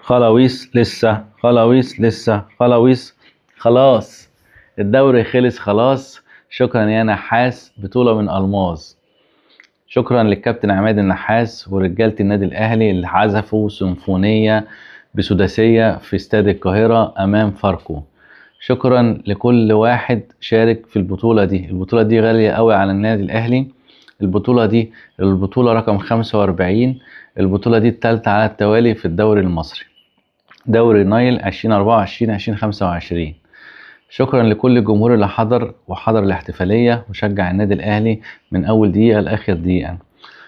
خلاويص لسه خلاويص لسه خلاويص. خلاص الدوري خلص خلاص. شكرا يا نحاس، بطولة من ألماظ. شكرا للكابتن عماد النحاس ورجالة النادي الأهلي اللي عزفوا سيمفونية بسداسية في استاد القاهرة أمام فاركو. شكرا لكل واحد شارك في البطولة دي. البطولة دي غالية قوي على النادي الأهلي. البطولة دي البطولة رقم 45. البطولة دي التالتة على التوالي في الدوري المصري، دوري نايل 2024-2025. شكرا لكل الجمهور اللي حضر الاحتفالية وشجع النادي الأهلي من أول دقيقة لآخر دقيقة.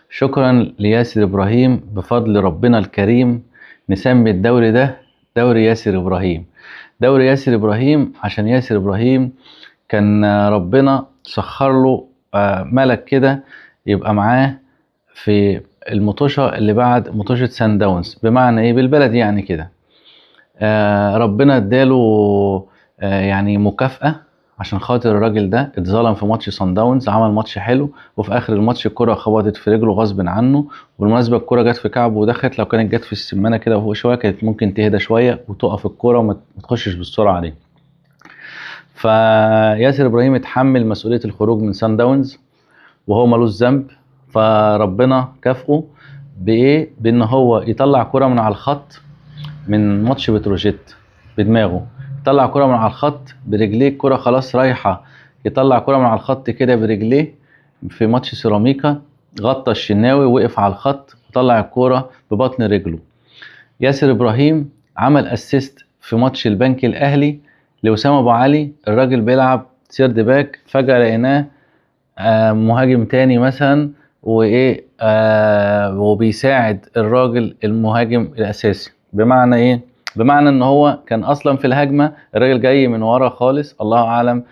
شكرا لياسر إبراهيم، بفضل ربنا الكريم نسمي الدوري ده دوري ياسر إبراهيم. دوري ياسر إبراهيم عشان ياسر إبراهيم كان ربنا سخر له ملك كده يبقى معاه في المطوشة اللي بعد مطوشة سان داونز. بمعنى ايه بالبلدي يعني كده؟ ربنا اداله يعني مكافأة عشان خاطر الراجل ده اتظلم في ماتش سان داونز. عمل ماتش حلو وفي اخر الماتش الكرة خبطت في رجله غصب عنه، وبالمناسبة الكرة جت في كعبه ودخلت. لو كانت جت في السمانة كده وفوق شوية كانت ممكن تهدى شوية وتقف الكرة وما تخشش بالسرعة دي. فياسر ابراهيم اتحمل مسؤولية الخروج من سان داونز وهو ملوش ذنب، فربنا كافئه بايه؟ بان هو يطلع كرة من على الخط من ماتش بتروجيت بدماغه. يطلع كرة من على الخط برجليه، الكرة خلاص رايحة، يطلع كرة من على الخط كده برجليه. في ماتش سيراميكا غطى الشناوي وقف على الخط وطلع الكرة ببطن رجله. ياسر ابراهيم عمل اسيست في ماتش البنك الاهلي لوسام ابو علي. الراجل بيلعب سيرد باك، فجأة لقيناه مهاجم تاني مثلا وايه وبيساعد الراجل المهاجم الاساسي. بمعنى ايه؟ بمعنى ان هو كان اصلا في الهجمة الراجل جاي من ورا خالص. الله اعلم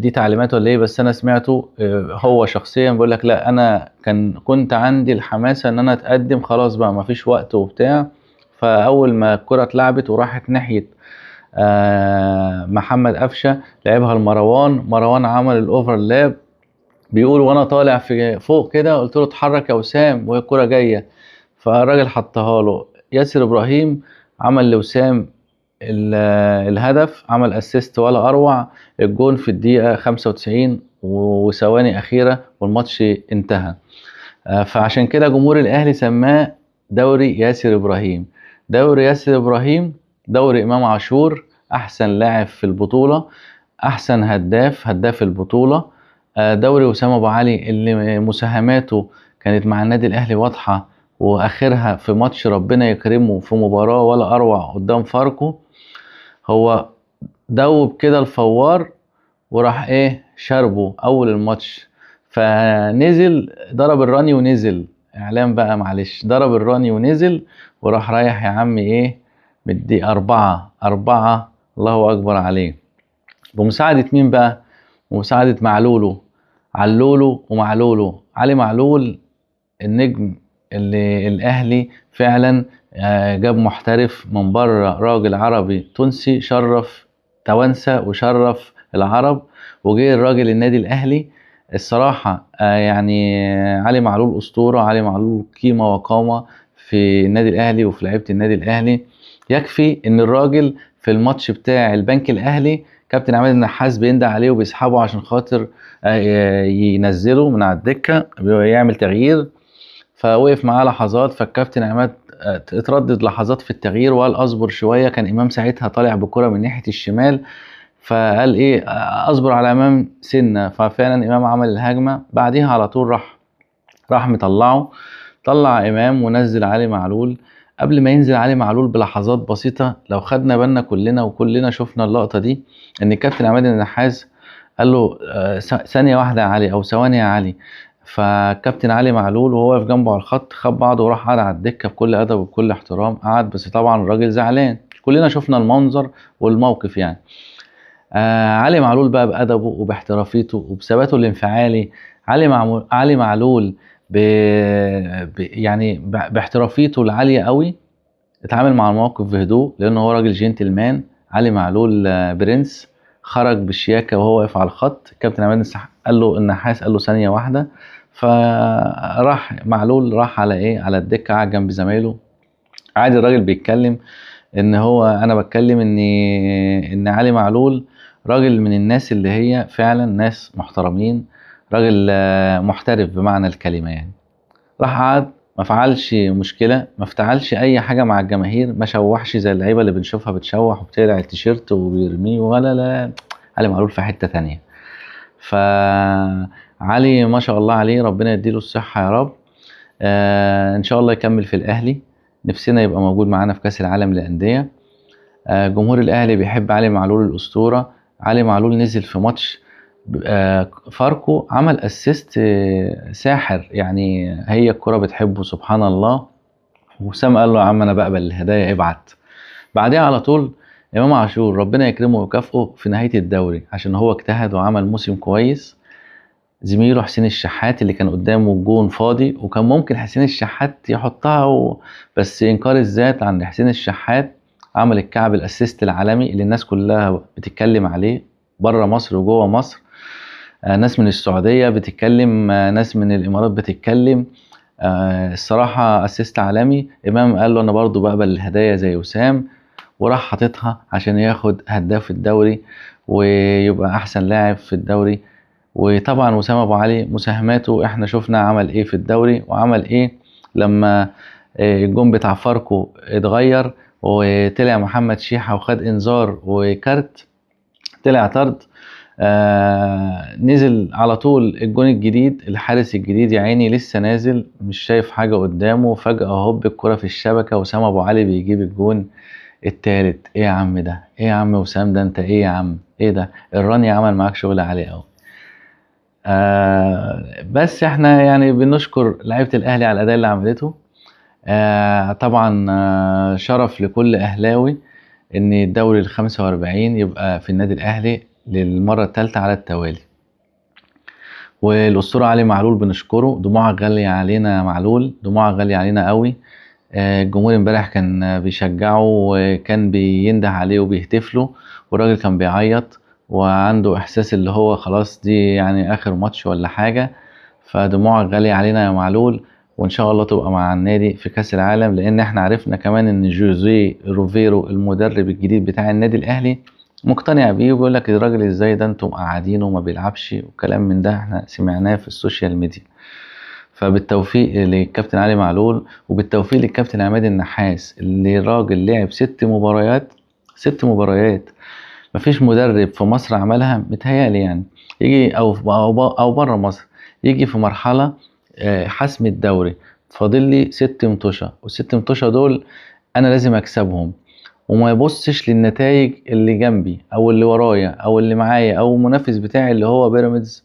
دي تعليماته ولا ايه، بس انا سمعته هو شخصيا بيقول لك لا انا كنت عندي الحماسة ان انا اتقدم خلاص بقى مفيش وقت وبتاع. فاول ما الكرة اتلعبت وراحت ناحية محمد قفشة لعبها مروان عمل الاوفرلاب. بيقول وانا طالع في فوق كده قلت له اتحرك يا وسام وهي الكرة جاية، فالراجل حطها له. ياسر ابراهيم عمل لوسام الهدف، عمل اسيست ولا اروع. الجون في الدقيقة 95 وثواني اخيرة والماتش انتهى. فعشان كده جمهور الاهلي سماه دوري ياسر ابراهيم. دوري ياسر ابراهيم، دوري امام عاشور احسن لاعب في البطولة، احسن هداف البطولة. دوري وسام ابو علي اللي مساهماته كانت مع النادي الاهلي واضحة، واخرها في ماتش ربنا يكرمه في مباراة ولا اروع قدام فاركو. هو دوب كده الفوار وراح ايه شربه اول الماتش، فنزل ضرب الراني ونزل اعلام بقى معلش، ضرب الراني ونزل وراح رايح يا عم ايه مدي 4. الله اكبر عليه. بمساعدة مين بقى؟ بمساعدة علولو ومعلولو. علي معلول النجم اللي الاهلي فعلا جاب محترف من بره، راجل عربي تونسي شرف توانسة وشرف العرب، وجه الراجل النادي الاهلي. الصراحة يعني علي معلول اسطورة، علي معلول قيمة وقامة في النادي الاهلي وفي لعيبة النادي الاهلي. يكفي ان الراجل في الماتش بتاع البنك الاهلي كابتن عماد النحاس بيندى عليه وبيسحبه عشان خاطر ينزله من على الدكة يعمل تغيير، فوقف معاه لحظات. فالكابتن عماد اتردد لحظات في التغيير وقال اصبر شوية. كان امام ساعتها طالع بكرة من ناحية الشمال، فقال ايه اصبر على امام سنة. ففعلا امام عمل الهجمة بعديها على طول راح مطلعه، طلع امام ونزل علي معلول. قبل ما ينزل علي معلول بلحظات بسيطة لو خدنا بالنا كلنا شفنا اللقطة دي، ان الكابتن عماد النحاس قال له ثانية واحدة يا علي او ثواني يا علي. فكابتن علي معلول وهو واقف جنبه على الخط خد بعضه وراح قعد على الدكة بكل ادب وبكل احترام. قعد بس طبعا الراجل زعلان، كلنا شفنا المنظر والموقف يعني. علي معلول بقى بأدبه وباحترافيته وبثباته الانفعالي. علي معلول يعني باحترافيته العالية قوي اتعامل مع الموقف بهدوء لانه هو راجل جنتلمان. علي معلول برنس، خرج بشياكة وهو واقف على الخط. الكابتن عماد قال له النحاس قال له ثانية واحدة، فراح معلول راح على ايه على الدكة قاعد جنب زمايله عادي الراجل بيتكلم ان هو، انا بتكلم ان علي معلول راجل من الناس اللي هي فعلا ناس محترمين، راجل محترف بمعنى الكلمة يعني. راح قعد، ما فعلش مشكلة، ما افتعلش اي حاجة مع الجماهير، ما شوحش زي اللعيبة اللي بنشوفها بتشوح وبتقلع التيشيرت وبيرميه، ولا لا. علي معلول في حتة تانية. فعلي ما شاء الله عليه، ربنا يديله الصحة يا رب. ان شاء الله يكمل في الاهلي، نفسنا يبقى موجود معانا في كأس العالم للأندية. جمهور الاهلي بيحب علي معلول الاسطوره. علي معلول نزل في ماتش فاركو، عمل اسيست ساحر يعني، هي الكرة بتحبه سبحان الله. وسام قال له يا عم انا بقبل الهدايا ابعت. بعدها على طول امام عاشور ربنا يكرمه ويكافئه في نهايه الدوري، عشان هو اجتهد وعمل موسم كويس. زميله حسين الشحات اللي كان قدامه الجون فاضي، وكان ممكن حسين الشحات يحطها بس انكار الذات عند حسين الشحات عمل الكعب الاسيست العالمي اللي الناس كلها بتتكلم عليه بره مصر وجوه مصر. ناس من السعودية بتتكلم، ناس من الامارات بتتكلم. الصراحة اسيست عالمي. امام قال له انا برضو بقبل الهدايا زي وسام، وراح حاططها عشان ياخد هداف الدوري ويبقى احسن لاعب في الدوري. وطبعا وسام ابو علي مساهماته احنا شفنا عمل ايه في الدوري، وعمل ايه لما الجون بتاع فاركو اتغير وطلع محمد شيحة وخد انذار وكارت، طلع طرد. نزل على طول الجون الجديد، الحارس الجديد يا عيني لسه نازل مش شايف حاجة قدامه، فجأة هوب الكرة في الشبكة، وسام ابو علي بيجيب الجون التالت. ايه يا عم ده، ايه يا عم وسام ده، انت ايه يا عم، ايه ده، الراني عمل معاك شغل عالي قوي. بس احنا يعني بنشكر لعيبة الاهلي على الاداء اللي عملته. طبعا شرف لكل اهلاوي ان الدوري ال45 يبقى في النادي الاهلي للمرة الثالثة على التوالي. والاسطورة علي معلول بنشكره، دموعك غالية علينا يا معلول، دموعك غالية علينا قوي. الجمهور امبارح كان بيشجعه وكان بينده عليه وبيهتف له، والراجل كان بيعيط وعنده احساس اللي هو خلاص دي يعني اخر ماتش ولا حاجة. فدموعك غالية علينا يا معلول، وان شاء الله تبقى مع النادي في كأس العالم، لان احنا عرفنا كمان ان جوزيه روفيرو المدرب الجديد بتاع النادي الاهلي مقتنع بيه، وبيقول لك الراجل ازاي ده انتم قاعدينه وما بيلعبش، وكلام من ده احنا سمعناه في السوشيال ميديا. فبالتوفيق للكابتن علي معلول، وبالتوفيق للكابتن عماد النحاس اللي راجل لعب 6 مباريات. 6 مباريات مفيش مدرب في مصر عملها متهيألي يعني، يجي او بره مصر، يجي في مرحلة حسم الدوري فاضل لي 6 متوشة، وال6 متوشة دول انا لازم اكسبهم، وما يبصش للنتائج اللي جنبي او اللي ورايا او اللي معايا او المنافس بتاعي اللي هو بيراميدز.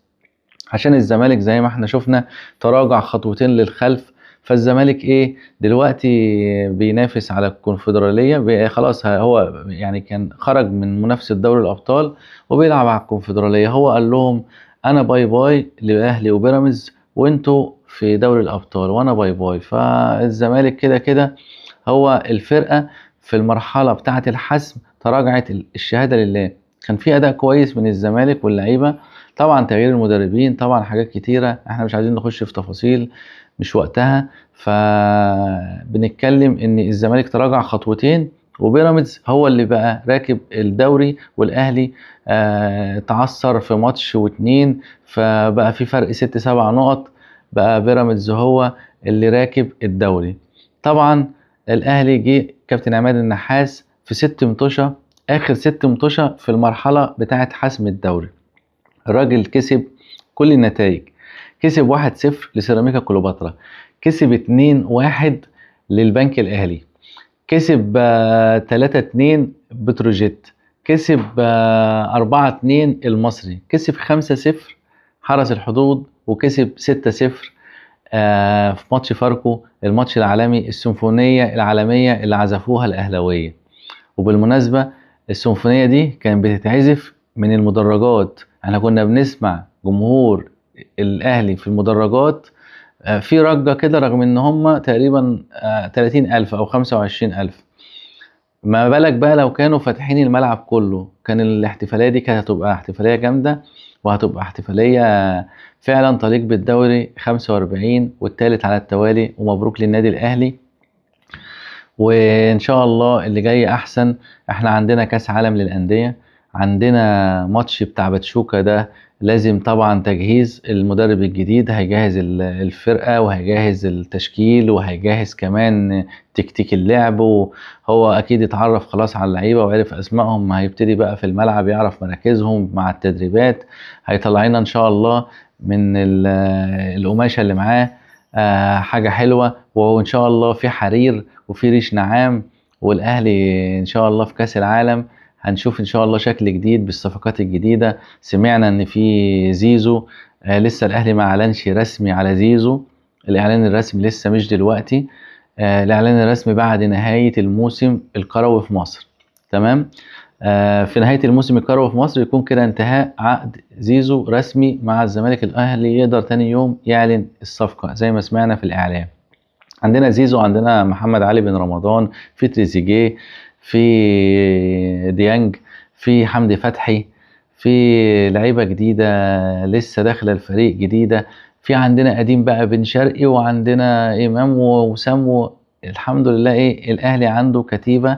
عشان الزمالك زي ما احنا شفنا تراجع خطوتين للخلف، فالزمالك ايه دلوقتي بينافس على الكونفدرالية، خلاص هو يعني كان خرج من منافسة دوري الابطال وبيلعب على الكونفدرالية. هو قال لهم انا باي باي لاهلي وبيراميدز، وانتوا في دوري الابطال وانا باي باي. فالزمالك كده كده هو الفرقة في المرحلة بتاعة الحسم تراجعت، الشهادة لله. كان في أداء كويس من الزمالك واللعيبة، طبعا تغيير المدربين، طبعا حاجات كتيرة احنا مش عايزين نخش في تفاصيل مش وقتها. فبنتكلم ان الزمالك تراجع خطوتين، وبيراميدز هو اللي بقى راكب الدوري، والاهلي تعثر في ماتش واتنين، فبقى في فرق 6 7 نقط، بقى بيراميدز هو اللي راكب الدوري. طبعا الاهلي جه كابتن عماد النحاس في 6 متوشة، اخر 6 متوشة في المرحلة بتاعت حسم الدوري. الراجل كسب كل النتائج، كسب 1-0 لسيراميكا كليوباترا، كسب 2-1 للبنك الاهلي، كسب 3-2 بتروجيت، كسب 4-2 المصري، كسب 5-0 حرس الحدود، وكسب 6-0 في ماتش فاركو، الماتش العالمي، السيمفونية العالمية اللي عزفوها الأهلاوية. وبالمناسبة السيمفونية دي كانت بتتعزف من المدرجات، احنا كنا بنسمع جمهور الأهلي في المدرجات في رجة كده، رغم ان هم تقريبا 30,000 أو 25,000. ما بالك بقى لو كانوا فاتحين الملعب كله، كان الاحتفالية دي كانت هتبقى احتفالية جامدة، وهتبقى احتفالية فعلا تليق بالدوري 45 والتالت على التوالي، ومبروك للنادي الأهلي. وان شاء الله اللي جاي احسن. احنا عندنا كاس عالم للانديه، عندنا ماتش بتاع باتشوكا ده لازم طبعا تجهيز. المدرب الجديد هيجهز الفرقه وهيجهز التشكيل وهيجهز كمان تكتيك اللعب، وهو اكيد اتعرف خلاص على اللعيبه وعرف اسمائهم، هيبتدي بقى في الملعب يعرف مراكزهم مع التدريبات. هيطلع لنا ان شاء الله من القماشه اللي معاه حاجه حلوه، وان شاء الله في حرير وفي ريش نعام. والاهلي ان شاء الله في كاس العالم هنشوف ان شاء الله شكل جديد بالصفقات الجديده. سمعنا ان في زيزو، لسه الاهلي ما اعلنش رسمي على زيزو، الاعلان الرسمي لسه مش دلوقتي، الاعلان الرسمي بعد نهايه الموسم الكروي في مصر. تمام. في نهايه الموسم الكروي في مصر يكون كده انتهاء عقد زيزو رسمي مع الزمالك، الاهلي يقدر تاني يوم يعلن الصفقه زي ما سمعنا في الاعلان. عندنا زيزو، عندنا محمد علي بن رمضان، في تريزيجيه، في ديانج، في حمدي فتحي، في لعيبه جديده لسه داخله الفريق جديده. في عندنا قديم بقى بن شرقي، وعندنا امام وسام. الحمد لله الاهلي عنده كتيبه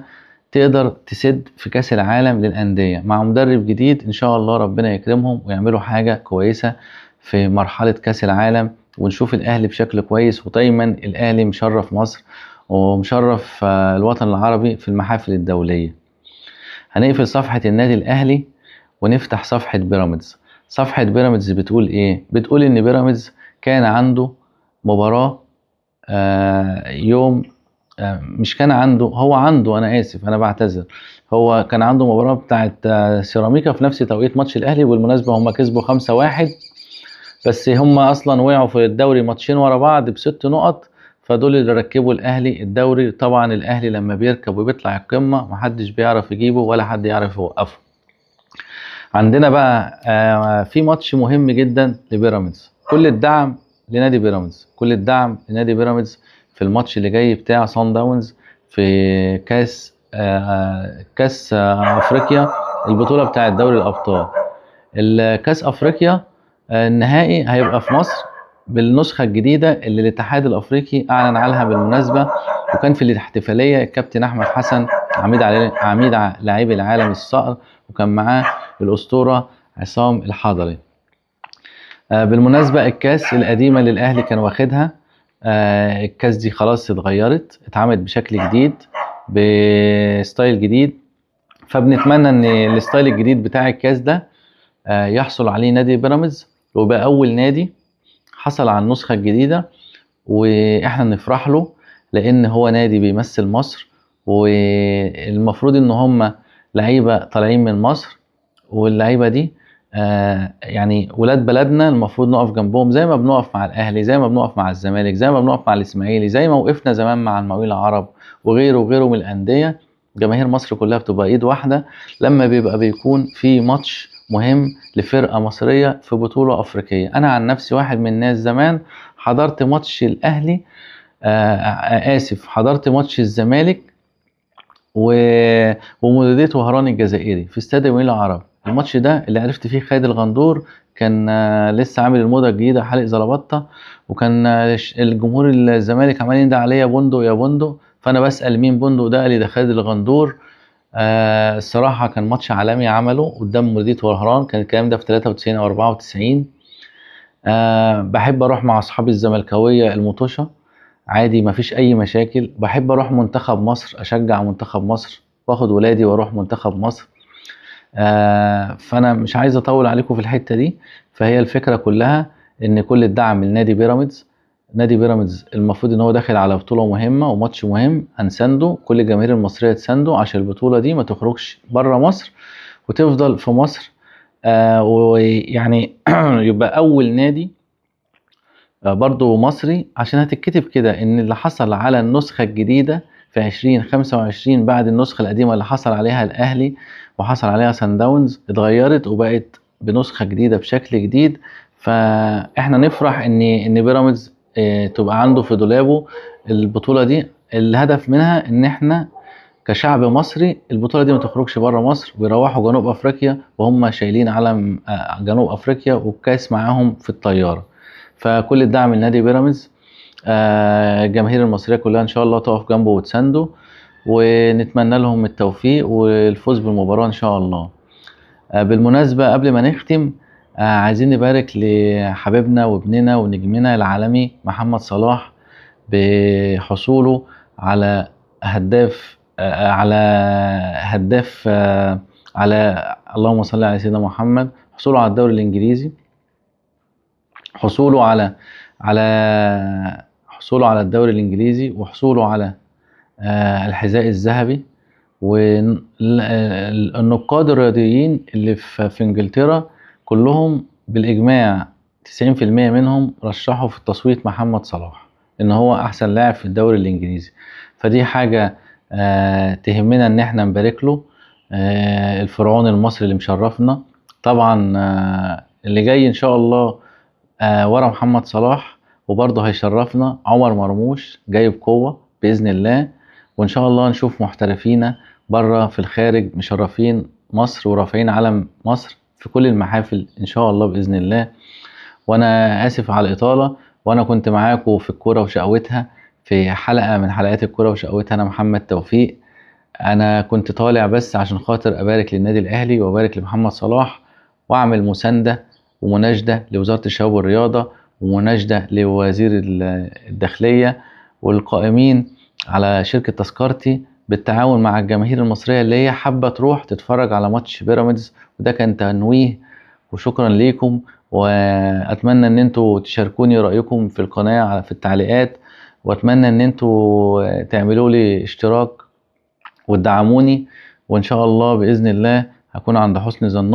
تقدر تسد في كاس العالم للانديه مع مدرب جديد. ان شاء الله ربنا يكرمهم ويعملوا حاجه كويسه في مرحله كاس العالم، ونشوف الاهلي بشكل كويس. ودايما الاهلي مشرف مصر ومشرف الوطن العربي في المحافل الدوليه. هنقفل صفحه النادي الاهلي ونفتح صفحه بيراميدز. صفحه بيراميدز بتقول ايه؟ بتقول ان بيراميدز كان عنده مباراه يوم، مش كان عنده، هو عنده، انا اسف انا بعتذر، هو كان عنده مباراه بتاعت سيراميكا في نفس توقيت ماتش الاهلي. وبالمناسبه هم كسبوا 5-1، بس هم اصلا وقعوا في الدوري ماتشين ورا بعض ب6 نقط، فدول اللي ركبوا الاهلي الدوري. طبعا الاهلي لما بيركب وبيطلع القمه محدش بيعرف يجيبه ولا حد يعرف يوقفه. عندنا بقى في ماتش مهم جدا لبيراميدز، كل الدعم لنادي بيراميدز، كل الدعم لنادي بيراميدز في الماتش اللي جاي بتاع صن داونز في كاس افريقيا، البطوله بتاعه دوري الابطال. الكاس افريقيا النهائي هيبقى في مصر بالنسخه الجديده اللي الاتحاد الافريقي اعلن عنها بالمناسبه. وكان في الاحتفاليه الكابتن احمد حسن عميد لاعبي العالم الصقر، وكان معاه الاسطوره عصام الحضري. بالمناسبه الكاس القديمه اللي الاهلي كان واخدها، الكاس دي خلاص اتغيرت، اتعملت بشكل جديد بستايل جديد. فبنتمنى ان الستايل الجديد بتاع الكاس ده يحصل عليه نادي بيراميدز، ويبقى اول نادي حصل على النسخة الجديدة، واحنا نفرح له لان هو نادي بيمثل مصر. والمفروض ان هم لعيبة طالعين من مصر، واللعيبة دي يعني ولاد بلدنا، المفروض نقف جنبهم زي ما بنقف مع الاهلي، زي ما بنقف مع الزمالك، زي ما بنقف مع الاسماعيلي، زي ما وقفنا زمان مع المقاولين العرب وغيره وغيره من الانديه. جماهير مصر كلها بتبقى ايد واحده لما بيكون في ماتش مهم لفرقه مصريه في بطوله افريقيه. انا عن نفسي واحد من الناس زمان حضرت ماتش الاهلي، حضرت ماتش الزمالك ومولودية وهران الجزائري في استاد المقاولين العرب. الماتش ده اللي عرفت فيه خالد الغندور كان لسه عامل الموضه الجديده حلق زلبطه، وكان الجمهور الزمالك عمال يندى عليا بندق يا بندق، فانا بسال مين بندق ده؟ قال لي ده خالد الغندور. الصراحه كان ماتش عالمي عمله قدام مولودية وهران، كان الكلام ده في 93 او 94. بحب اروح مع اصحابي الزملكاويه المطوشه عادي، مفيش اي مشاكل. بحب اروح منتخب مصر، اشجع منتخب مصر، واخد ولادي واروح منتخب مصر. فانا مش عايز اطول عليكم في الحته دي. فهي الفكره كلها ان كل الدعم لنادي بيراميدز. نادي بيراميدز المفروض ان هو داخل على بطوله مهمه وماتش مهم، هنسنده، كل الجماهير المصريه تسنده عشان البطوله دي ما تخرجش بره مصر وتفضل في مصر. ويعني يبقى اول نادي برضو مصري، عشان هتتكتب كده ان اللي حصل على النسخة الجديدة في 2025 بعد النسخة القديمة اللي حصل عليها الاهلي وحصل عليها سان داونز اتغيرت وبقت بنسخة جديدة بشكل جديد. فاحنا نفرح ان بيراميدز تبقى عنده في دولابه البطولة دي. الهدف منها ان احنا كشعب مصري البطولة دي ما تخرجش بره مصر، ويروحوا جنوب افريقيا وهم شايلين علم جنوب افريقيا والكاس معاهم في الطيارة. فكل الدعم لنادي بيراميدز، الجماهير المصريه كلها ان شاء الله تقف جنبه وتسنده. ونتمنى لهم التوفيق والفوز بالمباراة ان شاء الله. بالمناسبة قبل ما نختم، عايزين نبارك لحبيبنا وابننا ونجمنا العالمي محمد صلاح بحصوله على هداف على هداف على اللهم صل على سيدنا محمد، حصوله على الدوري الانجليزي، حصوله على حصوله على الدوري الانجليزي، وحصوله على الحذاء الذهبي. والنقاد الرياضيين اللي في انجلترا كلهم بالاجماع 90% منهم رشحوا في التصويت محمد صلاح ان هو احسن لاعب في الدوري الانجليزي. فدي حاجة تهمنا ان احنا نبارك له، الفرعون المصري اللي مشرفنا. طبعا اللي جاي ان شاء الله ورا محمد صلاح وبرضه هيشرفنا عمر مرموش، جاي بقوة بإذن الله. وإن شاء الله نشوف محترفين بره في الخارج مشرفين مصر ورافعين علم مصر في كل المحافل إن شاء الله بإذن الله. وأنا آسف على الإطالة، وأنا كنت معاكم في الكورة وشقوتها في حلقة من حلقات الكورة وشقوتها. أنا محمد توفيق، أنا كنت طالع بس عشان خاطر أبارك للنادي الأهلي وأبارك لمحمد صلاح، وأعمل مساندة ومناشدة لوزارة الشباب والرياضة، ومناشدة لوزير الداخلية والقائمين على شركة تذكرتي بالتعاون مع الجماهير المصرية اللي هي حابة تروح تتفرج على ماتش بيراميدز. وده كان تنويه، وشكرا ليكم. وأتمنى ان انتوا تشاركوني رأيكم في القناة في التعليقات، وأتمنى ان انتوا تعملوا لي اشتراك وتدعموني، وإن شاء الله بإذن الله هكون عند حسن ظنكم.